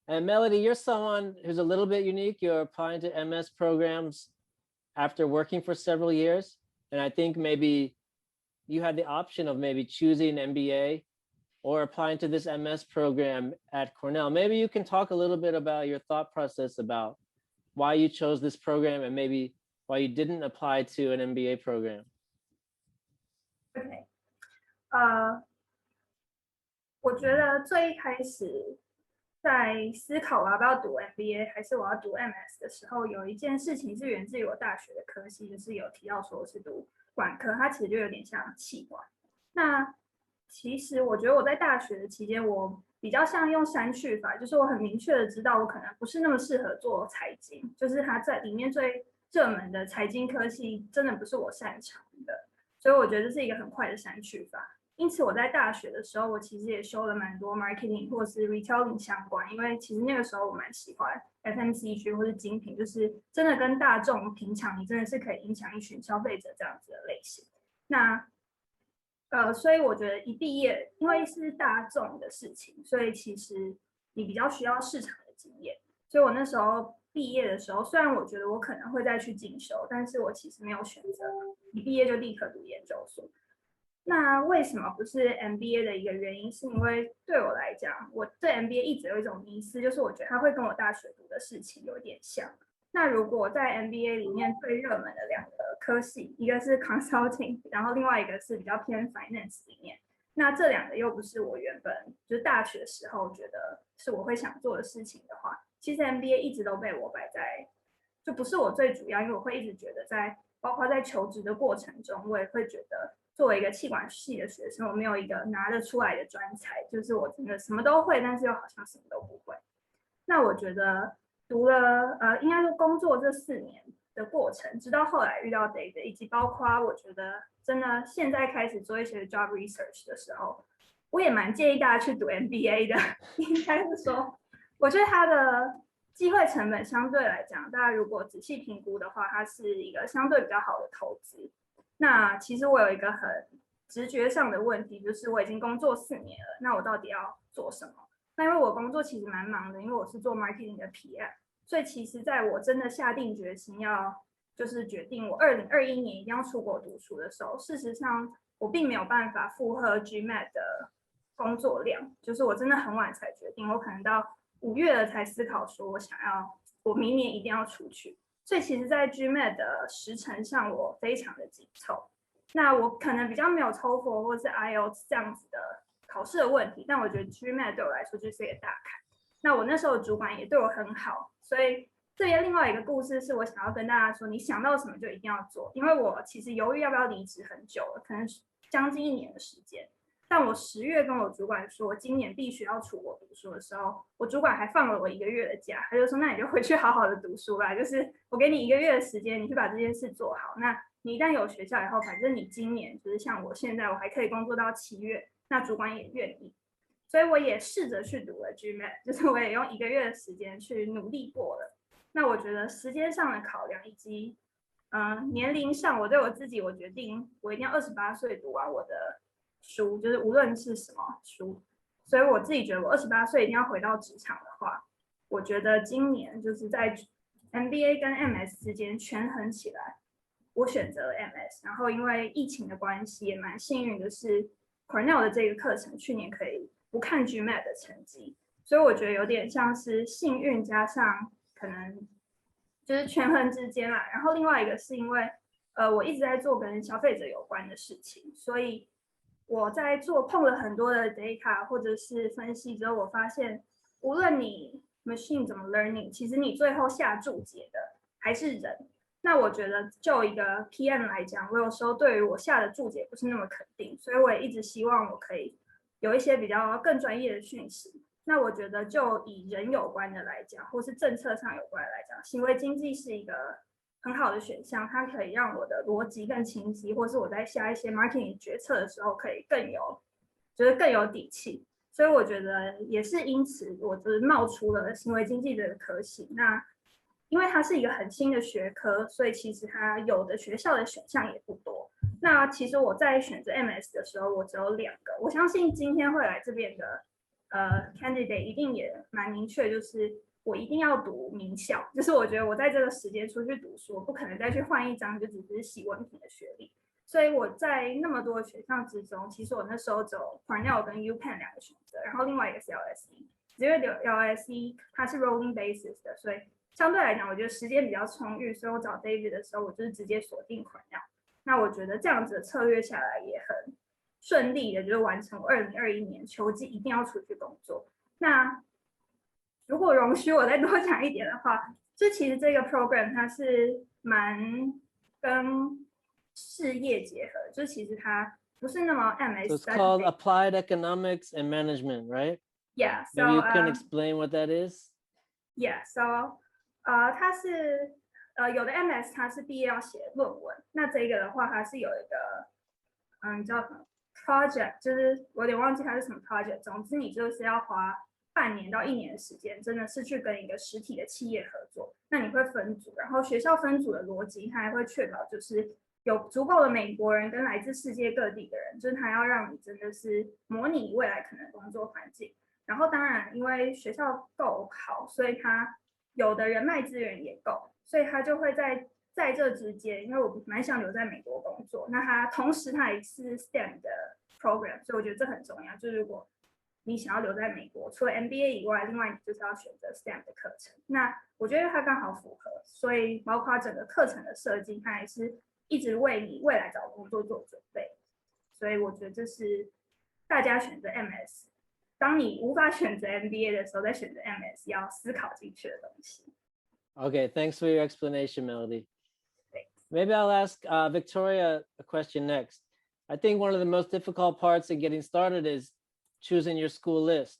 And Melody, you're someone who's a little bit unique. You're applying to MS programs after working for several years. And I think maybe you had the option of maybe choosing an MBA or applying to this MS program at Cornell. Maybe you can talk a little bit about your thought process about why you chose this program and maybe why you didn't apply to an MBA program. OK，我觉得最一开始在思考我要不要读 MBA 还是我要读 MS 的时候，有一件事情是源自于我大学的科系，就是有提到说我是读管科，它其实就有点像企管。那其实我觉得我在大学的期间，我比较像用删去法，就是我很明确的知道我可能不是那么适合做财经，就是它在里面最热门的财经科系真的不是我擅长的，所以我觉得这是一个很快的删去法。因此我在大学的时候，我其实也修了蛮多 marketing 或是 retailing 相关，因为其实那个时候我蛮喜欢 FMCG 或是精品，就是真的跟大众平常你真的是可以影响一群消费者这样子的类型。那所以我觉得一毕业，因为是大众的事情，所以其实你比较需要市场的经验。所以我那时候毕业的时候，虽然我觉得我可能会再去进修，但是我其实没有选择一毕业就立刻读研究所。那为什么不是 MBA 的一个原因，是因为对我来讲，我对 MBA 一直有一种迷思，就是我觉得它会跟我大学读的事情有点像。那如果在 MBA 里面最热门的两个科系，一个是 consulting， 然后另外一个是比较偏 finance 里面，那这两个又不是我原本就是大学时候觉得是我会想做的事情的话，其实 MBA 一直都被我摆在，就不是我最主要，因为我会一直觉得包括在求职的过程中，我也会觉得作为一个企管系的学生，我没有一个拿得出来的专才，就是我真的什么都会，但是又好像什么都不会。那我觉得读了应该说工作这4年的过程，直到后来遇到 Data， 以及包括我觉得真的现在开始做一些 job research 的时候，我也蛮建议大家去读 MBA 的。应该是说，我觉得它的机会成本相对来讲，大家如果仔细评估的话，它是一个相对比较好的投资。那其实我有一个很直觉上的问题，就是我已经工作4年了，那我到底要做什么？那因为我工作其实蛮忙的，因为我是做 marketing 的 PM， 所以其实在我真的下定决心要就是决定我2021年一定要出国读书的时候，事实上我并没有办法负荷 GMAT 的工作量，就是我真的很晚才决定，我可能到5月了才思考说我明年一定要出去。所以其实在 GMAT 的时程上我非常的紧凑。那我可能比较没有 TOEFL 或是 IELTS 这样子的考试的问题，但我觉得 GMAT 对我来说就是一个大坎。那我那时候主管也对我很好，所以这边另外一个故事是我想要跟大家说，你想到什么就一定要做。因为我其实犹豫要不要离职很久了，可能将近1年的时间。但我10月跟我主管说，我今年必须要出国读书的时候，我主管还放了我1个月的假，他就说：“那你就回去好好的读书吧，就是我给你1个月的时间，你去把这件事做好。那你一旦有学校以后，反正你今年就是像我现在，我还可以工作到7月，那主管也愿意。”所以我也试着去读了 GMAT， 就是我也用1个月的时间去努力过了。那我觉得时间上的考量以及年龄上，我对我自己，我决定我一定要28岁读完我的书，就是无论是什么书。所以我自己觉得我28岁一定要回到职场的话，我觉得今年就是在 MBA 跟 MS 之间权衡起来，我选择了 MS。然后因为疫情的关系，也蛮幸运的是 Cornell 的这个课程去年可以不看 GMAT 的成绩，所以我觉得有点像是幸运加上可能就是权衡之间啦。然后另外一个是因为我一直在做跟消费者有关的事情，所以我在碰了很多的 data 或者是分析之后，我发现无论你 machine 怎么 learning， 其实你最后下注解的还是人。那我觉得就一个 PM 来讲，我有时候对于我下的注解不是那么肯定，所以我也一直希望我可以有一些比较更专业的讯息。那我觉得就以人有关的来讲，或是政策上有关的来讲，行为经济是一个很好的选项，它可以让我的逻辑更清晰，或是我在下一些 marketing 决策的时候可以更有底气。所以我觉得也是因此，我就是冒出了行为经济的科系。那因为它是一个很新的学科，所以其实它有的学校的选项也不多。那其实我在选择 MS 的时候，我只有2个。我相信今天会来这边的candidate 一定也蛮明确，就是我一定要读名校，就是我觉得我在这个时间出去读书，我不可能再去换一张就只是洗文凭的学历。所以我在那么多的选项之中，其实我那时候只有 Cornell 跟 UPenn 2个选择，然后另外一个是 LSE。只因为 LSE 它是 rolling basis 的，所以相对来讲，我觉得时间比较充裕，所以我找 David 的时候，我就是直接锁定 Cornell。那我觉得这样子的策略下来也很顺利的，就是完成2021年秋季一定要出去工作。那如果容许我再多讲一点的话，就其实这个 program 它是蛮跟事业结合，就其实它不是那么 MS。So it's called Applied Economics and Management, right? Yeah. So maybe you can explain what that is. Yeah. So 它是有的 MS 它是毕业要写论文，那这个的话它是有一个叫什么 project， 就是我有点忘记它是什么 project。总之你就是要花半年到1年的时间，真的是去跟一个实体的企业合作。那你会分组，然后学校分组的逻辑，它还会确保就是有足够的美国人跟来自世界各地的人，就是它要让你真的是模拟你未来可能的工作环境。然后当然，因为学校够好，所以他有的人脉资源也够，所以他就会在这之间，因为我蛮想留在美国工作，那他同时他也是 STEM 的 program， 所以我觉得这很重要。就是如果你想要留在美国，除了 MBA 以外，另外你就是要选择 STEM 的课程。那我觉得它刚好符合，所以包括整个课程的设计，它也是一直为你未来找工作做准备。所以我觉得这是大家选择 MS。当你无法选择 MBA 的时候，再选择 MS 要思考进去的东西。Okay, thanks for your explanation, Melody. Maybe I'll ask Victoria a question next. I think one of the most difficult parts in getting started is choosing your school list.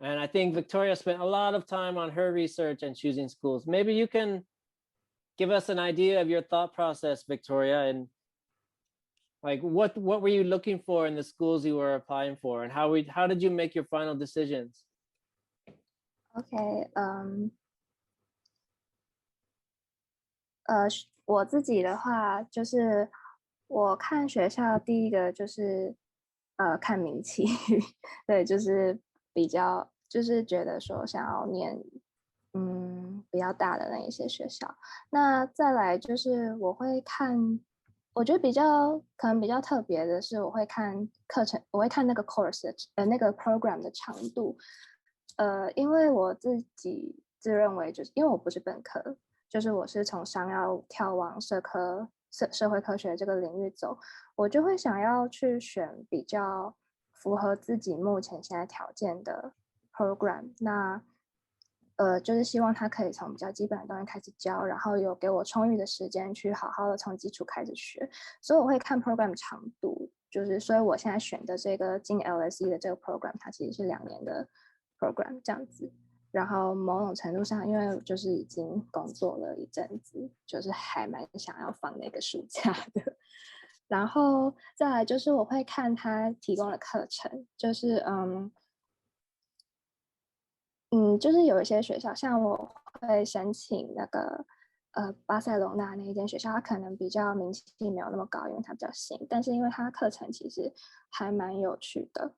And I think Victoria spent a lot of time on her research and choosing schools. Maybe you can give us an idea of your thought process, Victoria, and like what were you looking for in the schools you were applying for, and how did you make your final decisions? OK，我自己的话，就是我看学校第一个就是看名气，对，就是比较就是觉得说想要念比较大的那一些学校。那再来就是我会看，我觉得可能比较特别的是，我会看课程，我会看那个 course 那个 program 的长度。因为我自己自认为就是因为我不是本科，就是我是从商要跳往社会科学这个领域走，我就会想要去选比较符合自己目前现在条件的 program。那就是希望他可以从比较基本的东西开始教，然后有给我充裕的时间去好好的从基础开始学，所以我会看 program 长度，就是所以我现在选的这个进 LSE 的这个 program， 它其实是2年的 program 这样子。然后某种程度上，因为就是已经工作了一阵子，就是还蛮想要放那个暑假的。然后再来就是我会看他提供的课程，就是就是有一些学校，像我会申请那个巴塞隆纳那一间学校，它可能比较名气没有那么高，因为它比较新，但是因为它课程其实还蛮有趣的。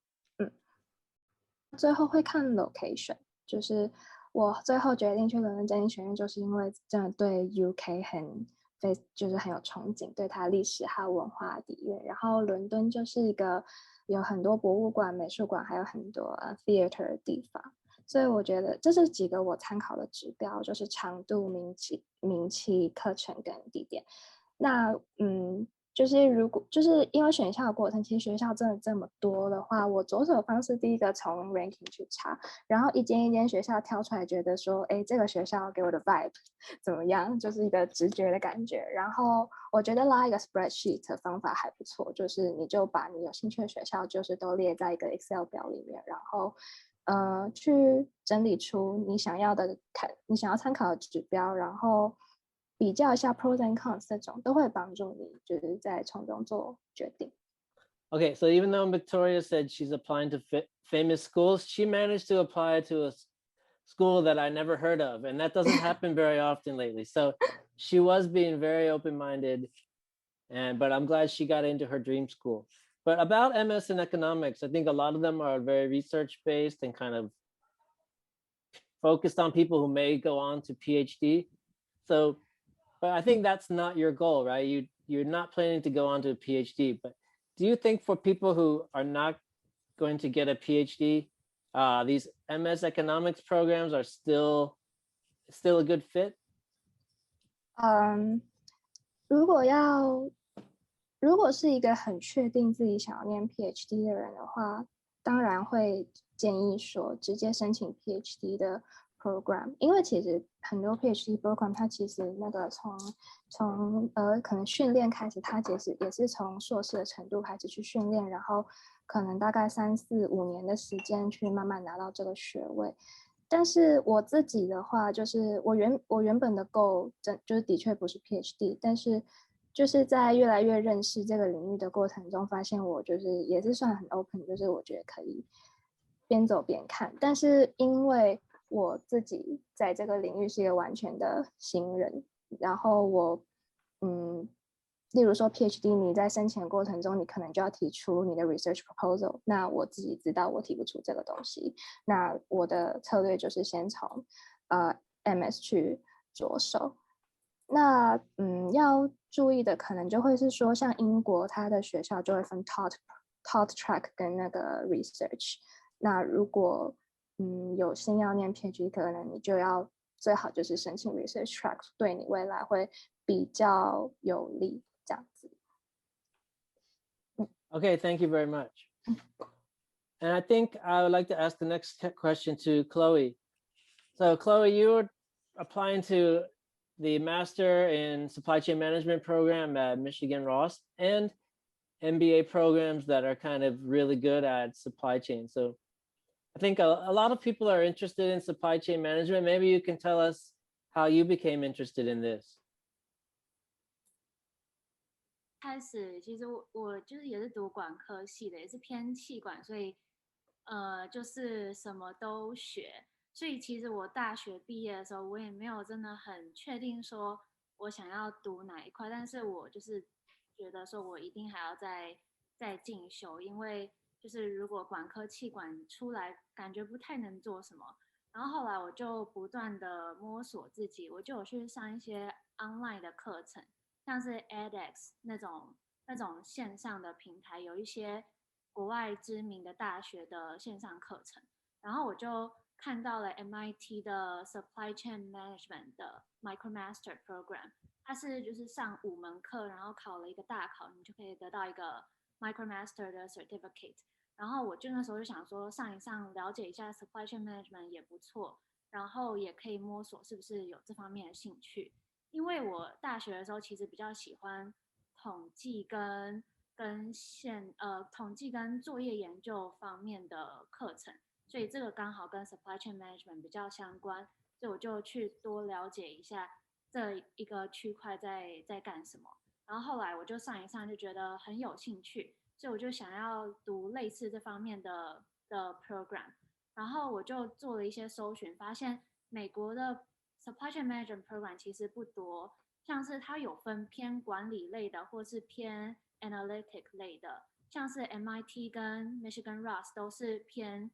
最后会看 location， 就是我最后决定去伦敦政经学院，就是因为真的对 UK 就是很有憧憬，对它历史还有文化底蕴。然后伦敦就是一个有很多博物馆、美术馆，还有很多theater 的地方。所以我觉得这是几个我参考的指标，就是长度、名气、课程跟地点。那就是就是因为选校的过程，其实学校真的这么多的话，我着手方式第一个从 ranking 去查，然后一间一间学校挑出来，觉得说，哎，这个学校给我的 vibe 怎么样，就是一个直觉的感觉。然后我觉得拉一个 spreadsheet 的方法还不错，就是你就把你有兴趣的学校，就是都列在一个 Excel 表里面，然后去整理出你想要参考的指标，然后比较一下 pros and cons 这种都会帮助你，就是在从中做决定。Okay, so even though Victoria said she's applying to famous schools, she managed to apply to school that I never heard of, and that doesn't happen very often lately. So she was being very open-minded, but I'm glad she got into her dream school. But about MS in economics, I think a lot of them are very research-based and kind of focused on people who may go on to PhD. So, but I think that's not your goal, right? You're not planning to go on to a PhD, but do you think for people who are not going to get a PhD, these MS economics programs are still a good fit? 如果是一个很确定自己想要念 PhD 的人的话，当然会建议说直接申请 PhD 的 program，因为其实很多 PhD program 它其实那个从可能训练开始，它其实也是从硕士的程度开始去训练，然后可能大概3、4、5年的时间去慢慢拿到这个学位。但是我自己的话，就是我原本的 goal 就是的确不是 PhD， 但是就是在越来越认识这个领域的过程中，发现我就是也是算很 open， 就是我觉得可以边走边看。但是因为我自己在这个领域是一个完全的新人，然后我例如说 PhD， 你在申请的过程中，你可能就要提出你的 research proposal。那我自己知道我提不出这个东西，那我的策略就是先从MS 去着手。那要注意的可能就会是说，像英国它的学校就会分 taught track 跟那个 research。那如果有心要念 PhD， 可能你就要最好就是申请 research track， 对你未来会比较有利。这样子。Okay, thank you very much. And I think I would like to ask the next question to Chloe. So Chloe, you're applying to the Master in Supply Chain Management program at Michigan Ross and MBA programs that are kind of really good at supply chain. So I think a lot of people are interested in supply chain management. Maybe you can tell us how you became interested in this. 开始其实我就是也是读管科系的，也是偏企管，所以就是什么都学。所以其实我大学毕业的时候，我也没有真的很确定说我想要读哪一块，但是我就是觉得说我一定还要再进修，因为就是如果管科企管出来，感觉不太能做什么。然后后来我就不断的摸索自己，我就有去上一些 online 的课程。像是 edX 那种线上的平台，有一些国外知名的大学的线上课程，然后我就看到了 MIT 的 Supply Chain Management 的 MicroMaster Program， 它是就是上5门课，然后考了一个大考，你就可以得到一个 MicroMaster 的 Certificate。然后我就那时候就想说上一上，了解一下 Supply Chain Management 也不错，然后也可以摸索是不是有这方面的兴趣。因为我大学的时候其实比较喜欢统计跟统计跟作业研究方面的课程，所以这个刚好跟 supply chain management 比较相关，所以我就去多了解一下这一个区块在干什么。然后后来我就上一上就觉得很有兴趣，所以我就想要读类似这方面的 program， 然后我就做了一些搜寻，发现美国的Supply Chain Management Program 其实不多，像是它有分偏管理类的，或是偏 analytic 类的，像是 MIT 跟 Michigan Ross 都是偏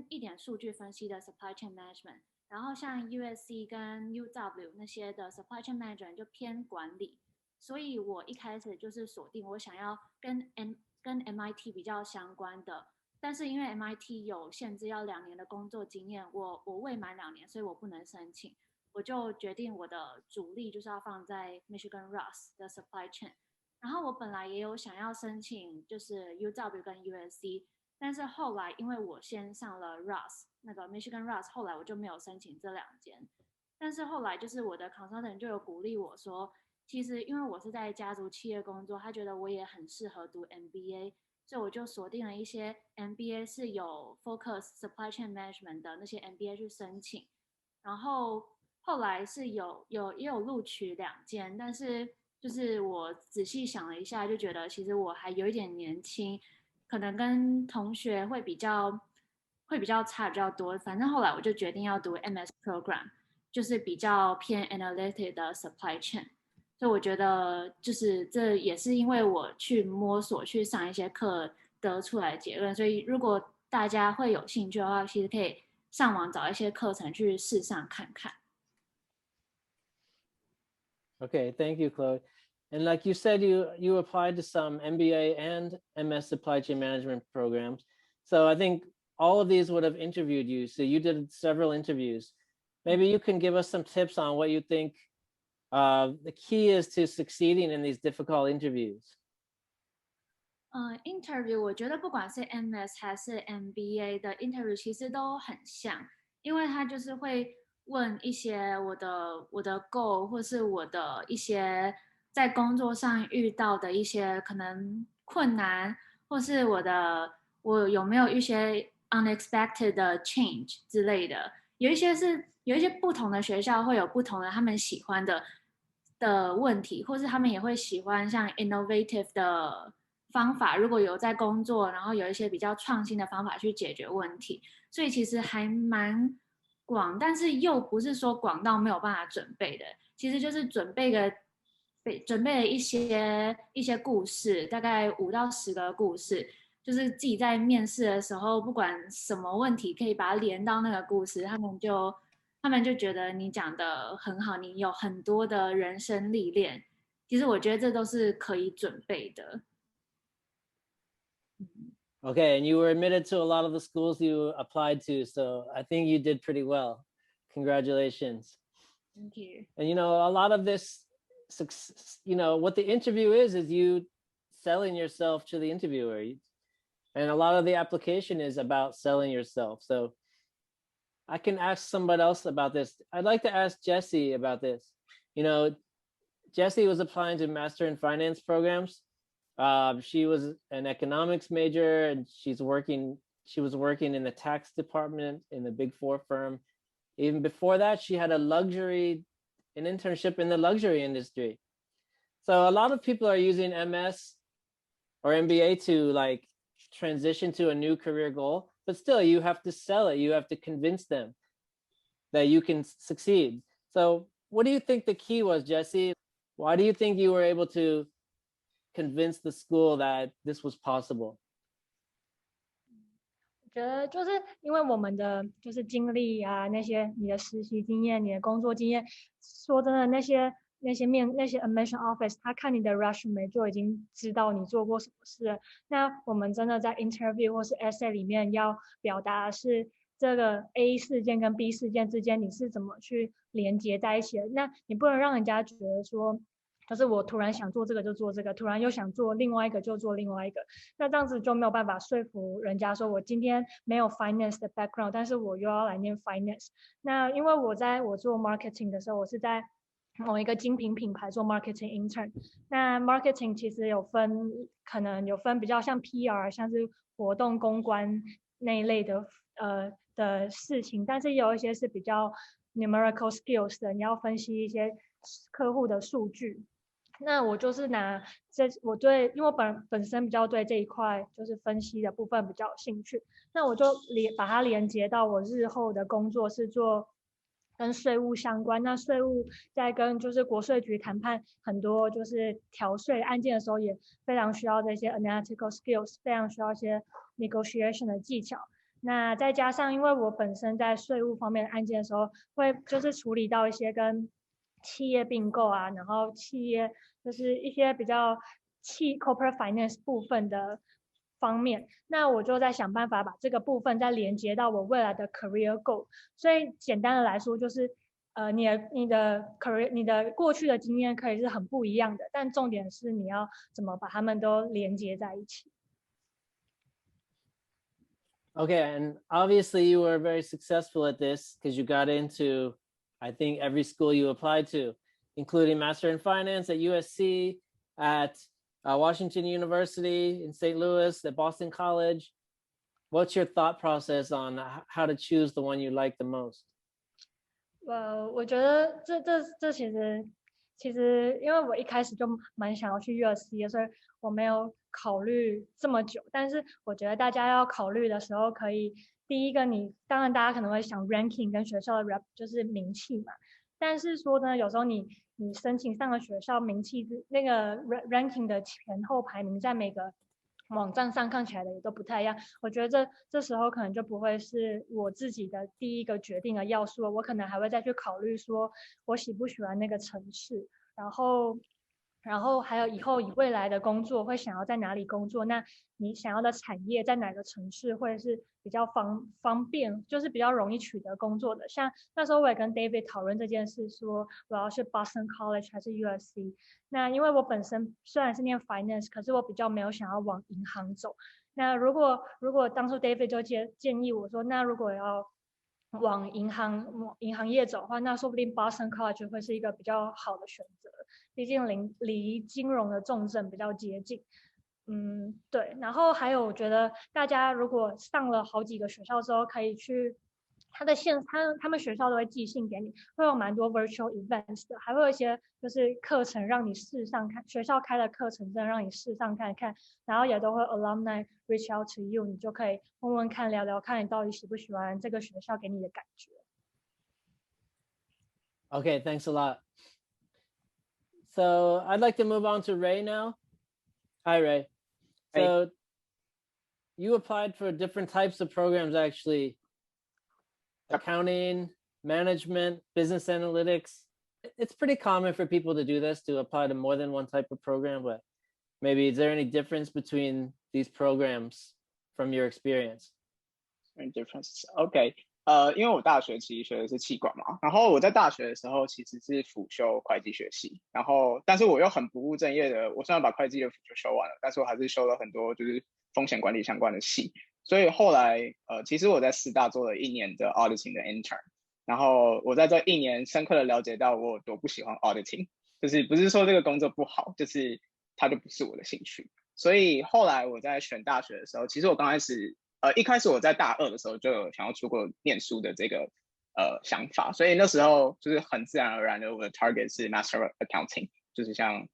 一点数据分析的 Supply Chain Management， 然后像 USC 跟 UW 那些的 Supply Chain Management 就偏管理，所以我一开始就是锁定我想要跟 MIT 比较相关的。但是因为 MIT 有限制要2年的工作经验，我未满2年，所以我不能申请。我就决定我的主力就是要放在 Michigan Ross 的 supply chain， 然后我本来也有想要申请就是 UW 跟 USC， 但是后来因为我先上了 Ross 那个 Michigan Ross， 后来我就没有申请这2间。但是后来就是我的 consultant 就有鼓励我说，其实因为我是在家族企业工作，他觉得我也很适合读 MBA， 所以我就锁定了一些 MBA 是有 focus supply chain management 的那些 MBA 去申请，然后后来是也有录取2间，但是就是我仔细想了一下，就觉得其实我还有一点年轻，可能跟同学会比较会比较差比较多。反正后来我就决定要读 MS Program，就是比较偏 analytic 的 supply chain。所以我觉得就是这也是因为我去摸索去上一些课得出来的结论。所以如果大家会有兴趣的话，其实可以上网找一些课程去试上看看。Okay, thank you, Chloe. And like you said, you applied to some MBA and MS supply chain management programs. So I think all of these would have interviewed you. So you did several interviews. Maybe you can give us some tips on what you think the key is to succeeding in these difficult interviews. Interview 我觉得不管是 MS 还是 MBA 的 interview 其实都很像，因为他就是会问一些我的 goal 或是我的一些在工作上遇到的一些可能困难，或是我有没有一些 unexpected 的 change 之类的。有一些不同的学校会有不同的他们喜欢的问题，或是他们也会喜欢像 innovative 的方法，如果有在工作，然后有一些比较创新的方法去解决问题，所以其实还蛮广，但是又不是说广到没有办法准备的，其实就是准备了一些故事，大概5到10个故事，就是自己在面试的时候，不管什么问题，可以把它连到那个故事，他们就觉得你讲的很好，你有很多的人生历练，其实我觉得这都是可以准备的。Okay, and you were admitted to a lot of the schools you applied to, so I think you did pretty well. Congratulations. Thank you. And a lot of this, what the interview is you selling yourself to the interviewer. And a lot of the application is about selling yourself. So I can ask somebody else about this. I'd like to ask Jessie about this. Jessie was applying to Master in Finance programs. She was an economics major, and she was working in the tax department in the Big Four firm. Even before that, she had an internship in the luxury industry. So a lot of people are using MS or MBA to like transition to a new career goal, but still you have to sell it. You have to convince them that you can succeed. So what do you think the key was, Jessie? Why do you think you were able to convince the school that this was possible? 我觉得就是因为我们的就是经历啊，那些你的实习经验、你的工作经验，说真的，那些 admission office， 他看你的 resume 就已经知道你做过什么事了。那我们真的在 interview 或是 essay 里面要表达的是这个 A 事件跟 B 事件之间你是怎么去连接在一起的。那你不能让人家觉得说，就是我突然想做这个就做这个，突然又想做另外一个就做另外一个，那这样子就没有办法说服人家说我今天没有 finance 的 background， 但是我又要来念 finance。那因为我做 marketing 的时候，我是在某一个精品品牌做 marketing intern。那 marketing 其实可能有分比较像 PR， 像是活动公关那一类的事情，但是也有一些是比较 numerical skills 的，你要分析一些客户的数据。那我就是因为我本身比较对这一块就是分析的部分比较有兴趣，那我就把它连接到我日后的工作是做跟税务相关。那税务在跟就是国税局谈判很多就是调税案件的时候，也非常需要这些 analytical skills， 非常需要一些 negotiation 的技巧。那再加上因为我本身在税务方面的案件的时候，会就是处理到一些跟企业并购啊，然后企业就是一些比较corporate finance 部分的方面，那我就在想办法把这个部分再连接到我未来的 career goal。所以简单的来说，就是你的 career 你的过去的经验可以是很不一样的，但重点是你要怎么把它们都连接在一起。Okay, and obviously you were very successful at this because you got into, I think, every school you applied to, including Master in Finance at USC, at Washington University in St. Louis, at Boston College. What's your thought process on how to choose the one you like the most? 我觉得这其实因为我一开始就蛮想要去 USC 的，所以我没有考虑这么久。但是我觉得大家要考虑的时候，可以第一个你当然大家可能会想 ranking 跟学校的 rep 就是名气嘛，但是说呢，有时候你申请上了学校名气那个 ranking 的前后排名在每个网站上看起来的也都不太一样，我觉得这时候可能就不会是我自己的第一个决定的要素了，我可能还会再去考虑说我喜不喜欢那个城市，然后还有以后未来的工作会想要在哪里工作，那你想要的产业在哪个城市会是比较方便，就是比较容易取得工作的。像那时候我也跟 David 讨论这件事，说我要去 Boston College 还是 USC。那因为我本身虽然是念 finance， 可是我比较没有想要往银行走。那如果当初 David 就建议我说，那如果要往银行业走的话，那说不定 Boston College 会是一个比较好的选择，毕竟离金融的重镇比较接近。对。然后还有，我觉得大家如果上了好几个学校之后，可以去他们学校都会寄信给你，会有蛮多 virtual events 的，还会有一些就是课程让你试上看，学校开的课程真的让你试上看看，然后也都会 alumni reach out to you， 你就可以问问看，聊聊看你到底喜不喜欢这个学校给你的感觉。Okay, thanks a lot. So I'd like to move on to Ray now. Hi, Ray. So you applied for different types of programs, actually. Accounting, management, business analytics. It's pretty common for people to do this, to apply to more than one type of program, but maybe is there any difference between these programs from your experience? Any difference? OK，因为我大学其实学的是企管嘛，然后我在大学的时候其实是辅修会计学系，然后但是我又很不务正业的，我虽然把会计的辅修修完了，但是我还是修了很多就是风险管理相关的系，所以后来其实我在四大做了1年的 auditing 的 intern， 然后我在这1年深刻的了解到我有多不喜欢 auditing， 就是不是说这个工作不好，就是它就不是我的兴趣，所以后来我在选大学的时候，其实我刚开始一开始我在大2的时候就有想要出国念书的这个想法，所以那时候就是很自然而然的我的 target 是 Master of Accounting， 就是像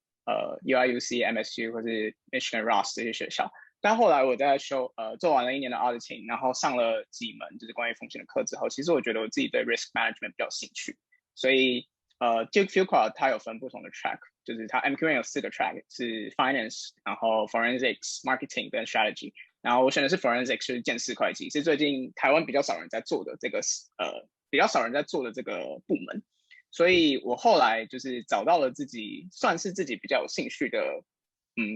UIUC、MSU 或是 Michigan Ross 这些学校。但后来我在做完了1年的 auditing， 然后上了几门就是关于风险的课之后，其实我觉得我自己对 risk management 比较有兴趣，所以Duke Fuqua 它有分不同的 track， 就是它 MQN 有4个 track， 是 finance， 然后 forensics、marketing 跟 strategy， 然后我选的是 forensics， 就是鉴识会计，是最近台湾比较少人在做的这个部门，所以我后来就是找到了算是自己比较有兴趣的，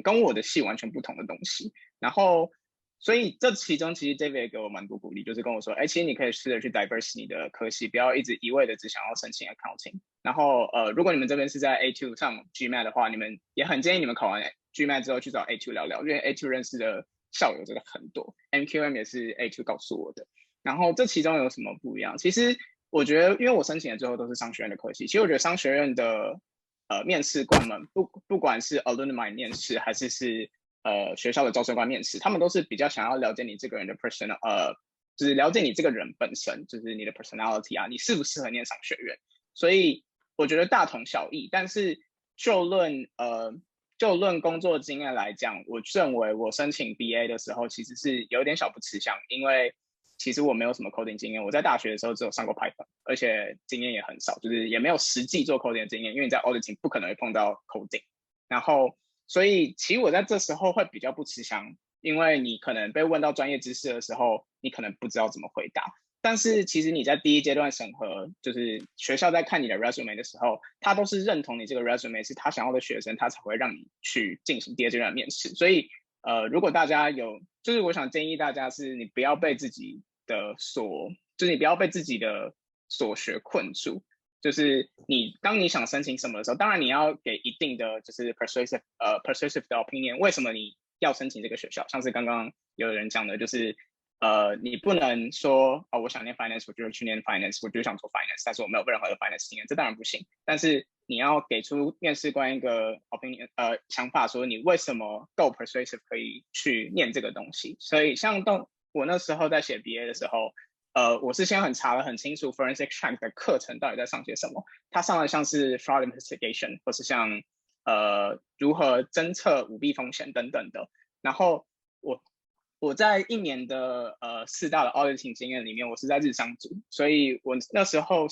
跟我的系完全不同的东西，然后所以这其中其实 David 也给我蛮多鼓励，就是跟我说，其实你可以试着去 diverse 你的科系，不要一味的只想要申请 accounting。然后如果你们这边是在 A2 上 GMAT 的话，你们也很建议你们考完 GMAT 之后去找 A2 聊聊，因为 A2 认识的校友真的很多 ，MQM 也是 A2 告诉我的。然后这其中有什么不一样？其实我觉得，因为我申请的最后都是商学院的科系，其实我觉得商学院的面试官们，不管是 alumni 面试还是学校的招生官面试，他们都是比较想要了解你这个人的就是了解你这个人本身，就是你的 personality 啊，你适不适合念商学院。所以我觉得大同小异，但是就论工作经验来讲，我认为我申请 BA 的时候其实是有点小不吃香，因为其实我没有什么 coding 经验，我在大学的时候只有上过 Python， 而且经验也很少，就是也没有实际做 coding 的经验，因为你在 auditing 不可能会碰到 coding， 然后所以其实我在这时候会比较不吃香，因为你可能被问到专业知识的时候，你可能不知道怎么回答。但是其实你在第一阶段审核，就是学校在看你的 resume 的时候，他都是认同你这个 resume 是他想要的学生，他才会让你去进行第二阶段的面试。所以如果大家就是我想建议大家是，你不要被自己的所学困住。就是当你想申请什么的时候，当然你要给一定的就是 persuasive 的 opinion， 为什么你要申请这个学校？像是刚刚有人讲的，就是你不能说我想念 finance， 我就去念 finance， 我就想做 finance， 但是我没有任何的 finance 经验，这当然不行。但是你要给出面试官一个 opinion， 想法，说你为什么够 persuasive 可以去念这个东西。所以像我那时候在写 BA 的时候。我是先查得很清楚 Forensic Track 的课程到底在上些什么，他上的像是 Fraud Investigation 或是像如何侦测舞弊风险等等的，然后我在1年的4大的 auditing 经验里面，我是在日商组，所以我那时候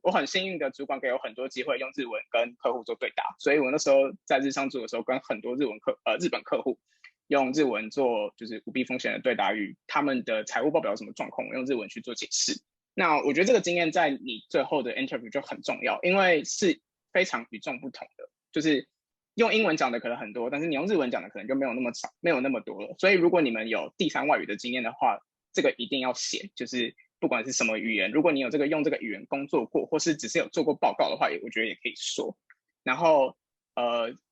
我很幸运的，主管给我很多机会用日文跟客户做对答，所以我那时候在日商组的时候，跟很多日本客户用日文做就是舞弊风险的对答与他们的财务报表有什么状况，我用日文去做解释。那我觉得这个经验在你最后的 interview 就很重要，因为是非常与众不同的，就是用英文讲的可能很多，但是你用日文讲的可能就没有那么少，没有那么多了。所以如果你们有第3外语的经验的话，这个一定要写，就是不管是什么语言，如果你有用这个语言工作过，或是只是有做过报告的话，我觉得也可以说。然后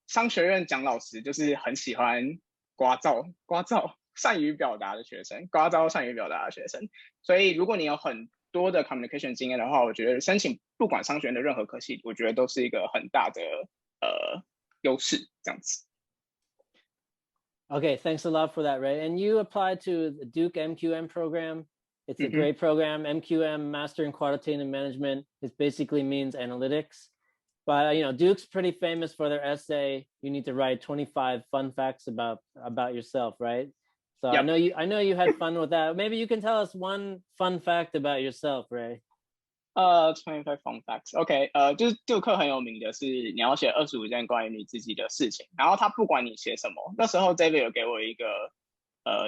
商学院讲老师就是很喜欢聒噪善于表达的学生，所以如果你有很多的 communication 经验的话，我觉得申请不管商学院的任何科系，我觉得都是一个很大的优势，这样子。Okay, thanks a lot for that, Ray. And you applied to the Duke MQM program. It's a great program. MQM, Master in Quantitative Management, it basically means analytics. But Duke's pretty famous for their essay. You need to write 25 fun facts about yourself, right? So yep. I know you had fun with that. Maybe you can tell us one fun fact about yourself, Ray. 25 fun facts. OK， 就是 Duke 很有名的是你要写25件关于你自己的事情，然后他不管你写什么，那时候 David 有给我一个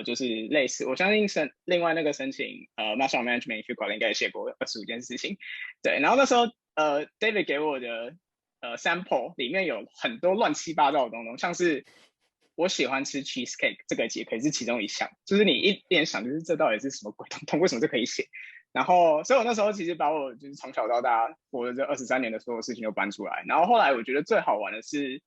就是类似，我相信另外那个申请Master of Management 去管应该也写过25件事情，对，然后那时候David 给我的sample 里面有很多乱七八糟的东西，像是我喜欢吃 cheesecake 这个也可以是其中一项，就是你一点想就是这到底是什么鬼东东，为什么这可以写？然后，所以我那时候其实把我就是从小到大活的这23年的所有事情都搬出来。然后后来我觉得最好玩的是，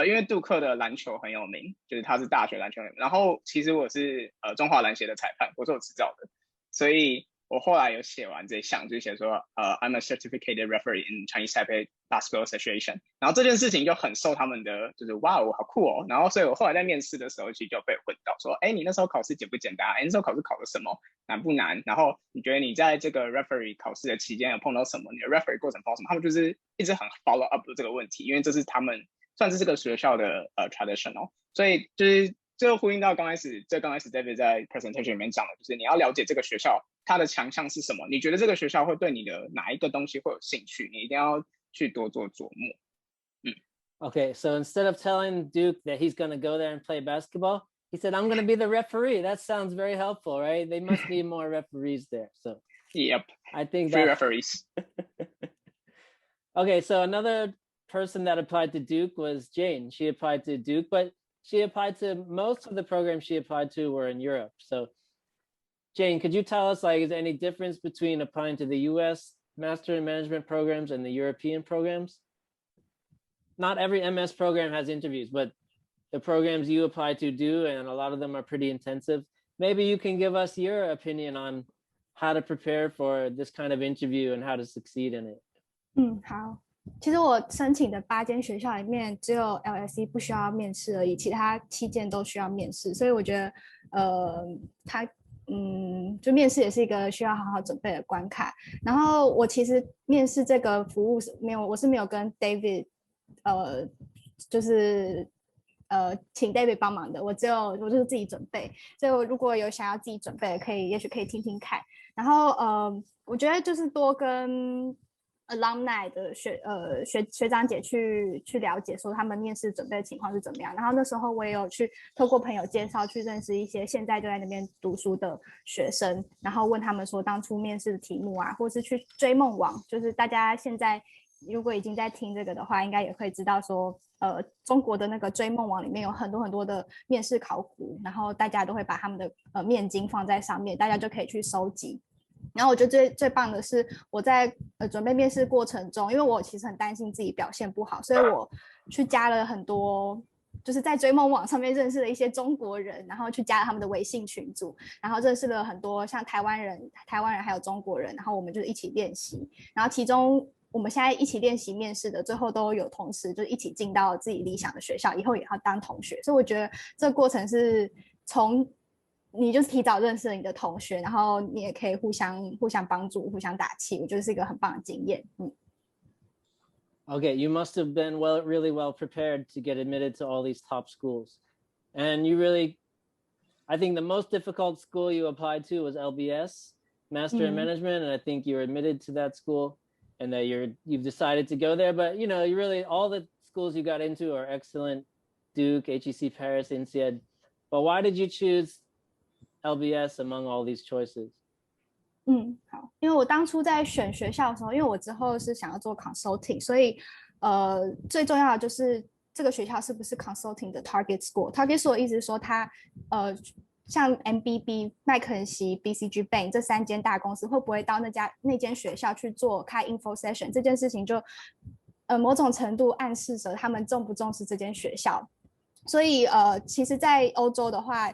因为杜克的篮球很有名，就是他是大学篮球有名。然后其实我是中华篮协的裁判，我是有执照的，所以我后来有写完这项，就写说I'm a certificated referee in Chinese Taipei Basketball Association。然后这件事情就很受他们的就是哇哦好酷哦。然后所以我后来在面试的时候其实就被问到说，哎，你那时候考试简不简单？哎，那时候考试考了什么？难不难？然后你觉得你在这个 referee 考试的期间有碰到什么？你的 referee 过程碰到什么？他们就是一直很 follow up 的这个问题，因为这是他们算是这个学校的traditional。所以就是最后呼应到刚开始 David 在 presentation 里面讲的，就是你要了解这个学校它的强项是什么，你觉得这个学校会对你的哪一个东西会有兴趣，你一定要去多做琢磨。Okay, so instead of telling Duke that he's going to go there and play basketball, he said, I'm going to be the referee. That sounds very helpful, right? They must need more referees there. So yep, I think free referees. Okay, so another person that applied to Duke was Jane. She applied to Duke, but she applied to most of the programs she applied to were in Europe. So Jane, could you tell us, is there any difference between applying to the US Master in Management programs and the European programs? Not every MS program has interviews, but the programs you apply to do, and a lot of them are pretty intensive. Maybe you can give us your opinion on how to prepare for this kind of interview and how to succeed in it. 好。其实我申请的8间学校里面，只有 LSE 不需要面试而已，其他7间都需要面试。所以我觉得，就面试也是一个需要好好准备的关卡。然后我其实面试这个服务我是没有跟 David，就是请 David 帮忙的，我就是自己准备。所以我如果有想要自己准备的，也许可以听听看。然后我觉得就是多跟alumni 的学长姐去了解说他们面试准备的情况是怎么样，然后那时候我也有去透过朋友介绍去认识一些现在就在那边读书的学生，然后问他们说当初面试的题目啊，或是去追梦网，就是大家现在如果已经在听这个的话，应该也会知道说中国的那个追梦网里面有很多很多的面试考古，然后大家都会把他们的面经放在上面，大家就可以去收集。然后我觉得最棒的是我在准备面试过程中，因为我其实很担心自己表现不好，所以我去加了很多就是在追梦网上面认识了一些中国人，然后去加了他们的微信群组，然后认识了很多像台湾人还有中国人，然后我们就一起练习，然后其中我们现在一起练习面试的最后都有同时就一起进到自己理想的学校，以后也要当同学。所以我觉得这个过程是从你就是提早认识了你的同学，然后你也可以互相帮助，互相打气，我觉得是一个很棒的经验。Okay, you must have been really well prepared to get admitted to all these top schools. And you really I think the most difficult school you applied to was LBS, Master in Management, and I think you're admitted to that school, and that you've decided to go there. But you know, you really all the schools you got into are excellent, Duke, HEC Paris, INSEAD. But why did you choose LBS among all these choices? 好，因为我当初在选学校的时候，因为我之后是想要做 consulting， 所以最重要的就是这个学校是不是 consulting 的 target school。target school 的意思是说它像 MBB、麦肯锡、BCG Bank 这3间大公司会不会到那间学校去做开 info session 这件事情就某种程度暗示着他们重不重视这间学校。所以其实在欧洲的话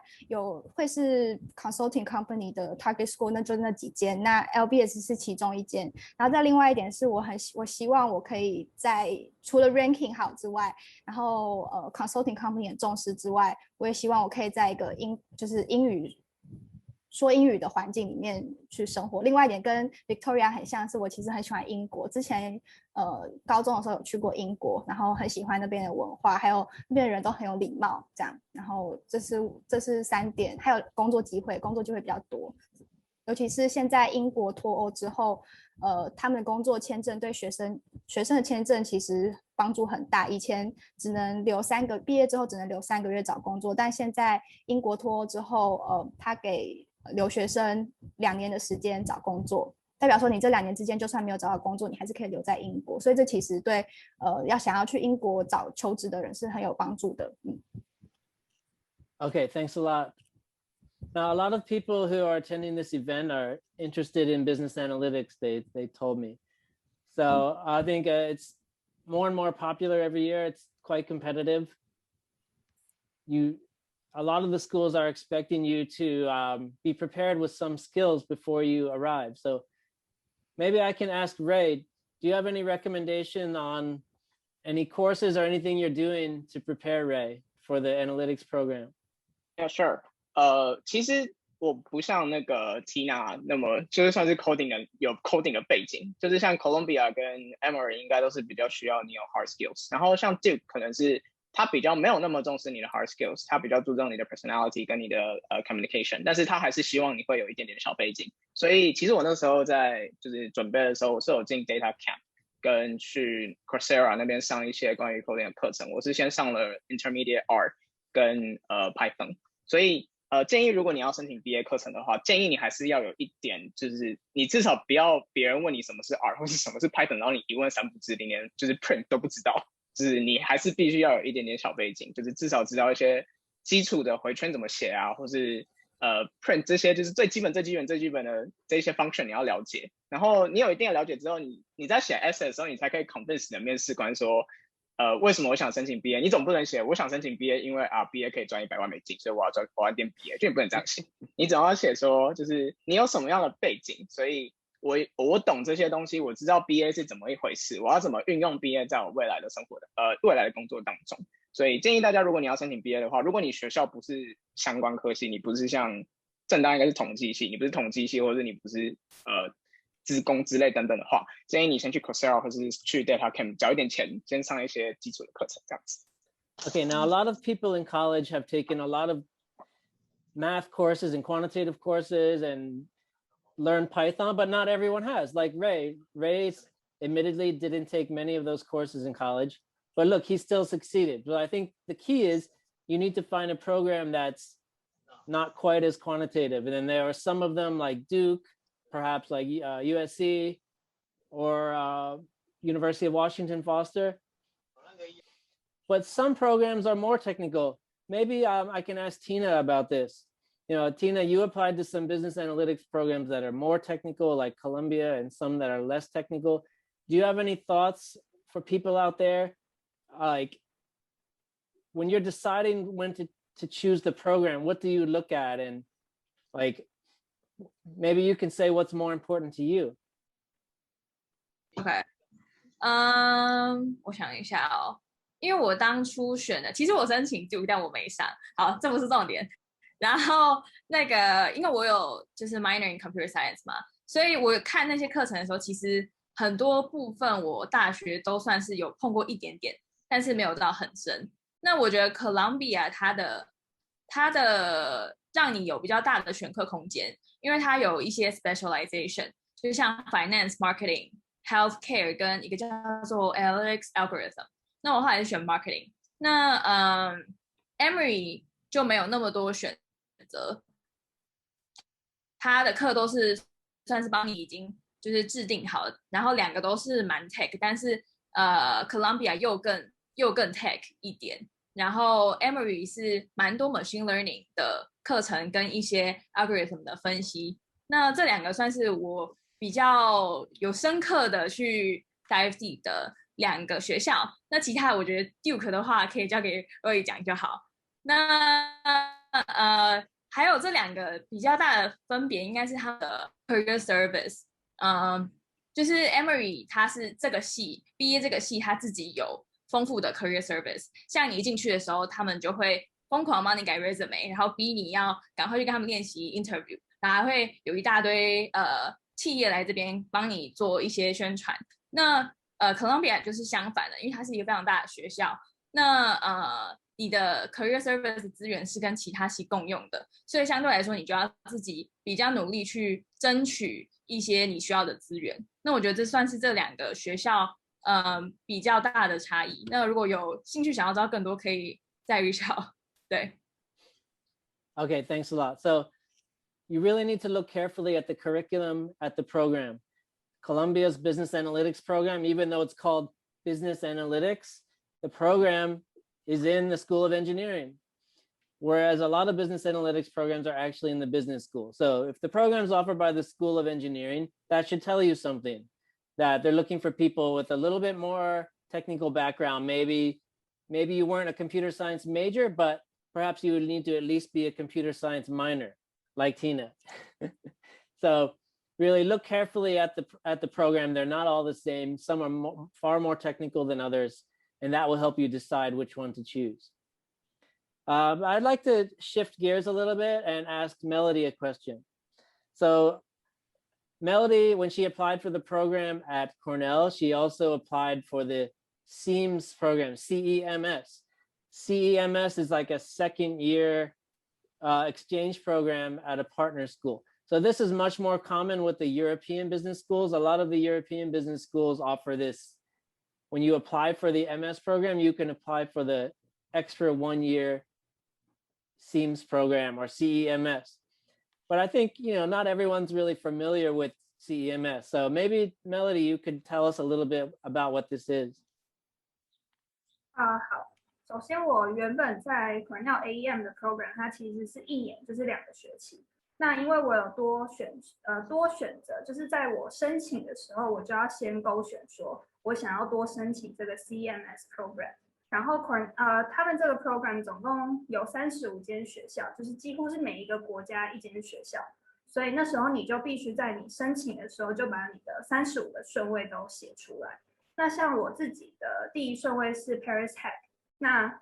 会是 consulting company 的 target school， 那就那几间，那 LBS 是其中一间。然后再另外一点是我希望我可以在除了 ranking 好之外，然后consulting company 很重视之外，我也希望我可以在一个就是说英语的环境里面去生活。另外一点跟 Victoria 很像是我其实很喜欢英国，之前高中的时候有去过英国，然后很喜欢那边的文化，还有那边的人都很有礼貌这样。然后这是3点，还有工作机会比较多，尤其是现在英国脱欧之后，他们的工作签证对学生的签证其实帮助很大。以前毕业之后只能留3个月找工作，但现在英国脱欧之后，他给留学生2年的时间找工作，代表说你这2年之间就算没有找到工作，你还是可以留在英国。所以这其实对想要去英国找求职的人是很有帮助的。Okay, thanks a lot. Now, a lot of people who are attending this event are interested in business analytics, they told me. So I think it's more and more popular every year. It's quite competitive. A lot of the schools are expecting you to be prepared with some skills before you arrive. So maybe I can ask Ray, do you have any recommendation on any courses or anything you're doing to prepare Ray for the analytics program? Yeah, sure. 其实我不像那个 Tina 那么就是算是 有 coding 的背景，就是像 Columbia 跟 Emory 应该都是比较需要你有 hard skills， 然后像 Duke 可能是他比较没有那么重视你的 hard skills， 他比较注重你的 personality 跟你的communication， 但是他还是希望你会有一点点小背景。所以其实我那时候在就是准备的时候，我是有进 data camp 跟去 Coursera 那边上一些关于 coding 的课程。我是先上了 intermediate R 跟Python， 所以建议如果你要申请 BA 课程的话，建议你还是要有一点，就是你至少不要别人问你什么是 R 或是什么是 Python， 然后你一问三不知，你连就是 print 都不知道。就是你还是必须要有一点点小背景，就是至少知道一些基础的回圈怎么写啊，或是print 这些就是最基本的这些 function 你要了解。然后你有一定的了解之后，你在写 essay 的时候，你才可以 convince 你的面试官说，为什么我想申请 BA？ 你总不能写我想申请 BA， 因为BA 可以赚100万美金，所以我要念 BA， 就你不能这样写。你总要写说，就是你有什么样的背景，所以我懂这些东西，我知道 BA 是怎么一回事，我要怎么运用 BA 在我未来的生活的未来的工作当中。所以建议大家，如果你要申请 BA 的话，如果你学校不是相关科系，你不是像正大应该是统计系，你不是统计系，或者是你不是资工之类等等的话，建议你先去 Coursera 或是去 Data Camp 缴一点钱，先上一些基础的课程这样子。Okay, now a lot of people in college have taken a lot of math courses and quantitative courses and learn Python, but not everyone has. Like Ray admittedly didn't take many of those courses in college, but look, he still succeeded. But I think the key is you need to find a program that's not quite as quantitative. And then there are some of them like Duke, perhaps like USC or University of Washington Foster. But some programs are more technical. Maybe I can ask Tina about this. You know, Tina, you applied to some business analytics programs that are more technical, like Columbia, and some that are less technical. Do you have any thoughts for people out there? Like, when you're deciding when to choose the program, what do you look at? And like, maybe you can say what's more important to you. OK， 我想一下哦，因为我当初选的，其实我申请 Duke， 但我没上。好，这不是重点。然后那个，因为我有就是 minor in computer science 嘛，所以我看那些课程的时候，其实很多部分我大学都算是有碰过一点点，但是没有到很深。那我觉得 Columbia 它它的让你有比较大的选课空间，因为它有一些 specialization， 就像 finance、marketing、healthcare 跟一个叫做 analytics algorithm。那我后来是选 marketing。那Emory 就没有那么多选择，它的课都是算是帮你已经就是制定好的，然后2个都是蛮 tech， 但是Columbia 又更 tech 一点，然后 Emory 是蛮多 machine learning 的课程跟一些 algorithm 的分析。那这2个算是我比较有深刻的去 dive deep 的2个学校。那其他我觉得 Duke 的话可以交给Roy讲就好。那还有这2个比较大的分别应该是它的 career service。就是 Emory 它是这个系毕业，这个系它自己有丰富的 career service， 像你一进去的时候，他们就会疯狂帮你改 resume， 然后逼你要赶快去跟他们练习 interview， 然后还会有一大堆企业来这边帮你做一些宣传。那Columbia 就是相反的，因为它是一个非常大的学校，那你的 career service 资源是跟其他系共用的，所以相对来说你就要自己比较努力去争取一些你需要的资源。那我觉得这算是这2个学校比较大的差异。那如果有兴趣想要知道更多，可以再reach out。对。Okay, thanks a lot. So you really need to look carefully at the curriculum at the program. Columbia's business analytics program, even though it's called business analytics, the program is in the School of Engineering, whereas a lot of business analytics programs are actually in the business school. So if the program is offered by the School of Engineering, that should tell you something, that they're looking for people with a little bit more technical background. Maybe you weren't a computer science major, but perhaps you would need to at least be a computer science minor, like Tina. So really look carefully at the program. They're not all the same. Some are far more technical than others, and that will help you decide which one to choose. I'd like to shift gears a little bit and ask Melody a question. So Melody, when she applied for the program at Cornell, she also applied for the CEMS program, CEMS. CEMS is like a second-year exchange program at a partner school. So this is much more common with the European business schools. A lot of the European business schools offer this. When you apply for the MS program, you can apply for the extra 1-year CEMS program or CEMS. But I think, not everyone's really familiar with CEMS. So maybe Melody, you could tell us a little bit about what this is. 好，首先我原本在 Cornell AEM 的 program， 它其实是1年，就是2个学期。那因为我有多选择，就是在我申请的时候，我就要先勾选说我想要多申请这个 CEMS program。然后他们这个 program 总共有35间学校，就是几乎是每一个国家1间学校。所以那时候你就必须在你申请的时候就把你的35个顺位都写出来。那像我自己的第1顺位是 Paris Tech， 那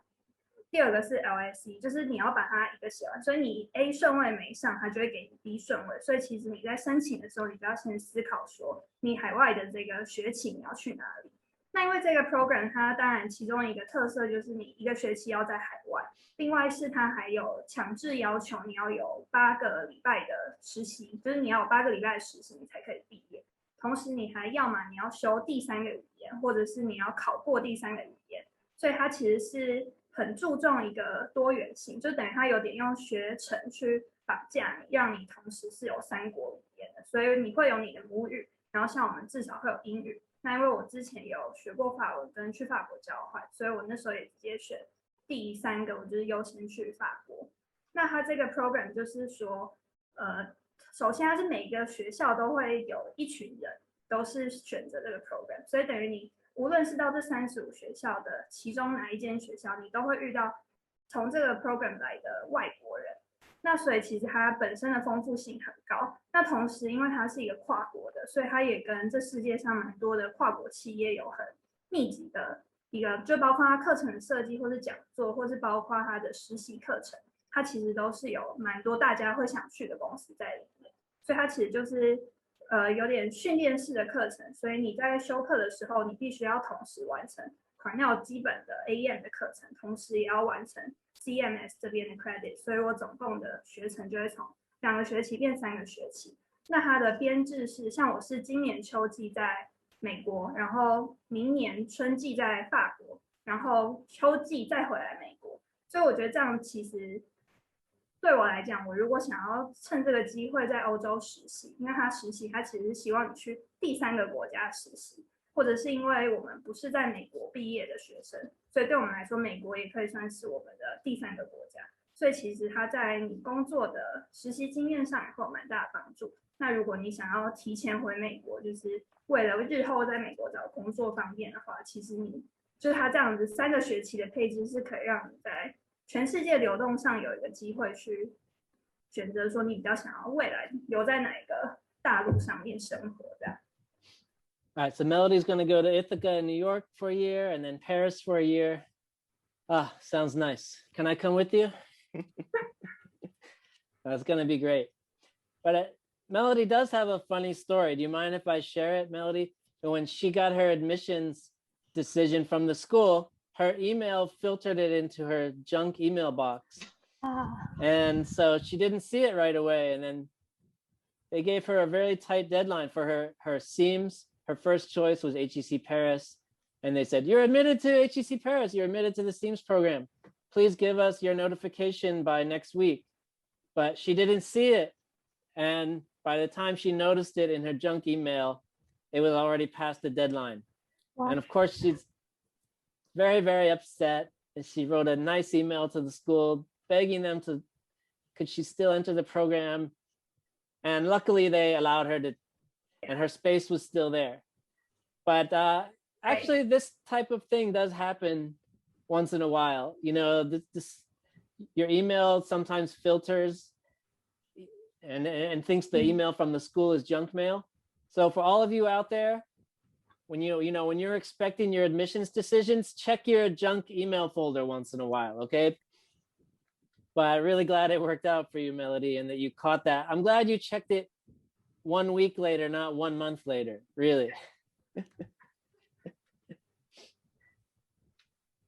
第2个是 LSE， 就是你要把它一个写完，所以你 A 顺位没上，它就会给你 B 顺位。所以其实你在申请的时候，你就要先思考说，你海外的这个学期你要去哪里。那因为这个 program 它当然其中一个特色就是你1个学期要在海外，另外是它还有强制要求你要有8个礼拜的实习，就是你要有8个礼拜的实习你才可以毕业。同时你还要嘛你要修第3个语言，或者是你要考过第3个语言，所以它其实是很注重一个多元性，就等于它有点用学程去绑架你，让你同时是有3国语言的，所以你会有你的母语，然后像我们至少会有英语。那因为我之前有学过法文跟去法国交换，所以我那时候也直接选第3个，我就是优先去法国。那它这个 program 就是说，首先它是每一个学校都会有一群人都是选择这个 program， 所以等于你无论是到这35学校的其中哪一间学校，你都会遇到从这个 program 来的外国人。那所以其实它本身的丰富性很高，那同时因为它是一个跨国的，所以它也跟这世界上蛮多的跨国企业有很密集的一个，就包括它课程的设计或是讲座，或是包括它的实习课程，它其实都是有蛮多大家会想去的公司在里面，所以它其实就是有点训练式的课程，所以你在修课的时候，你必须要同时完成Cornell基本的 AEM 的课程，同时也要完成 CMS 这边的 credit， 所以我总共的学程就会从2个学期变3个学期。那它的编制是，像我是今年秋季在美国，然后明年春季在法国，然后秋季再回来美国。所以我觉得这样其实对我来讲，我如果想要趁这个机会在欧洲实习，因为他实习他其实是希望你去第3个国家实习，或者是因为我们不是在美国毕业的学生，所以对我们来说，美国也可以算是我们的第3个国家。所以其实它在你工作的实习经验上也会有蛮大的帮助。那如果你想要提前回美国，就是为了日后在美国找工作方面的话，其实你就是它这样子3个学期的配置是可以让你在全世界流动上有一个机会去选择说你比较想要未来留在哪一个大陆上面生活这样。All right, so Melody's going to go to Ithaca in New York for a year and then Paris for a year. Ah, sounds nice. Can I come with you? That's going to be great. But Melody does have a funny story. Do you mind if I share it, Melody? When she got her admissions decision from the school, her email filtered it into her junk email box. And so she didn't see it right away. And then they gave her a very tight deadline for her SEAMS. Her first choice was HEC Paris. And they said, you're admitted to HEC Paris. You're admitted to the SEAMS program. Please give us your notification by next week. But she didn't see it. And by the time she noticed it in her junk email, it was already past the deadline. Wow. And of course, she's very, very upset. And she wrote a nice email to the school begging them to, could she still enter the program? And luckily they allowed her to, and her space was still there. But actually, this type of thing does happen once in a while. You know, your email sometimes filters and thinks the email from the school is junk mail. So for all of you out there, when when you're expecting your admissions decisions, check your junk email folder once in a while, okay? But I'm really glad it worked out for you, Melody, and that you caught that. I'm glad you checked it 1 week later, not 1 month later, really.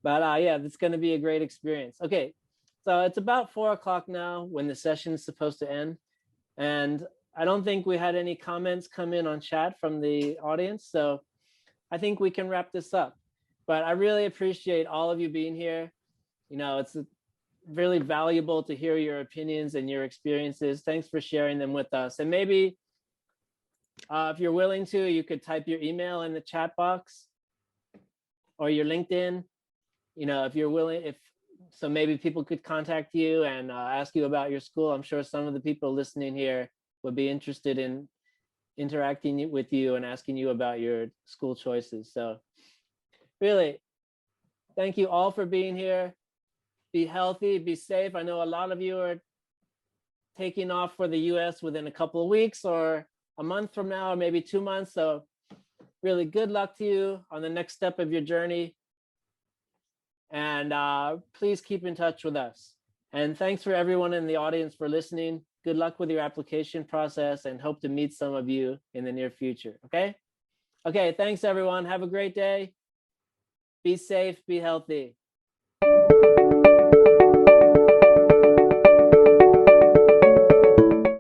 But yeah, it's going to be a great experience. Okay, so it's about 4 o'clock now when the session is supposed to end. And I don't think we had any comments come in on chat from the audience. So I think we can wrap this up. But I really appreciate all of you being here. You know, it's really valuable to hear your opinions and your experiences. Thanks for sharing them with us. And maybe if you're willing to, you could type your email in the chat box or your LinkedIn. You know, if you're willing, so maybe people could contact you and ask you about your school. I'm sure some of the people listening here would be interested in interacting with you and asking you about your school choices. So really, thank you all for being here. Be healthy, be safe. I know a lot of you are taking off for the US within a couple of weeks or a month from now, or maybe 2 months. So really good luck to you on the next step of your journey. And please keep in touch with us. And thanks for everyone in the audience for listening. Good luck with your application process and hope to meet some of you in the near future, okay? Okay, thanks everyone. Have a great day. Be safe, be healthy.